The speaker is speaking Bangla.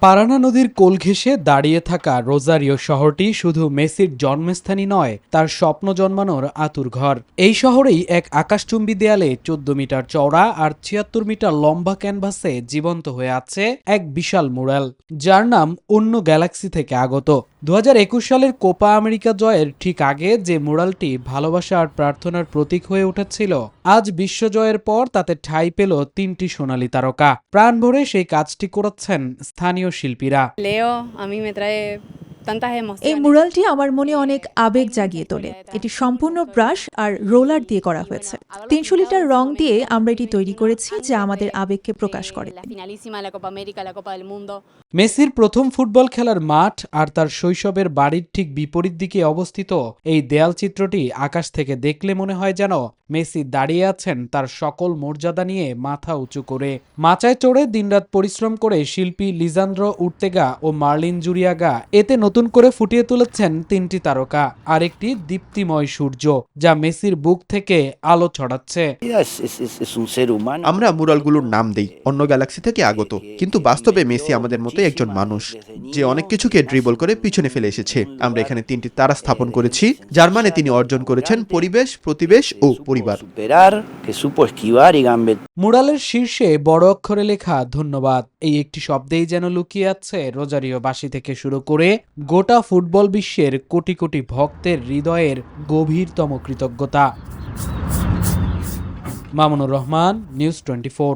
পারানা নদীর কোল ঘেঁষে দাঁড়িয়ে থাকা রোজারিও শহরটি শুধু মেসির জন্মস্থানই নয়, তার স্বপ্ন জন্মানোর আতুর ঘর। এই শহরেই এক আকাশচুম্বী দেয়ালে ১৪ মিটার চওড়া আর ৭৬ মিটার লম্বা ক্যানভাসে জীবন্ত হয়ে আছে এক বিশাল মুরাল, যার নাম অন্য গ্যালাক্সি থেকে আগত। ২০২১ সালের কোপা আমেরিকা জয়ের ঠিক আগে যে মুরালটি ভালোবাসা আর প্রার্থনার প্রতীক হয়ে উঠেছিল, আজ বিশ্বজয়ের পর তাতে ঠাঁই পেল ৩টি সোনালী তারকা। প্রাণ ভরে সেই কাজটি করেছেন স্থানীয় শিল্পীরা। এই মুরালটি আমার মনে অনেক আবেগ জাগিয়ে তোলে। এটি সম্পূর্ণ ব্রাশ আর রোলার দিয়ে করা হয়েছে। ৩০০ লিটার রং দিয়ে আমরা এটি তৈরি করেছি, যা আমাদের আবেগকে প্রকাশ করে। মেসির প্রথম ফুটবল খেলার মাঠ আর তার শৈশবের বাড়ির ঠিক বিপরীত দিকে অবস্থিত এই দেয়াল চিত্রটি আকাশ থেকে দেখলে মনে হয় যেন মেসি দাঁড়িয়ে আছেন তার সকল মর্যাদা নিয়ে মাথা উঁচু করে। মাচায় চড়ে দিনরাত পরিশ্রম করে শিল্পী লিজান্দ্রো উর্তেগা ও মার্লিন জুরিয়াগা এতে নতুন করে ফুটিয়ে তুলেছেন ৩টি তারকা আর একটি দীপ্তিময় সূর্য, যা মেসির বুক থেকে আলো ছড়াচ্ছে। আমরা মুরালগুলোর নাম দেই অন্য গ্যালাক্সি থেকে আগত, কিন্তু বাস্তবে মেসি আমাদের মতোই একজন মানুষ, যে অনেক কিছুকে ড্রিবল করে পিছনে ফেলে এসেছে। আমরা এখানে ৩টি তারা স্থাপন করেছি, যার মানে তিনি অর্জন করেছেন পরিবেশ, প্রতিবেশ ও পরিবার। মুরালের শীর্ষে বড় অক্ষরে লেখা ধন্যবাদ, এই একটি শব্দেই যেন লুকিয়ে আছে রোজারিওবাসী থেকে শুরু করে গোটা ফুটবল বিশ্বের কোটি কোটি ভক্তের হৃদয়ের গভীরতম কৃতজ্ঞতা। মামুনুর রহমান, নিউজ 24।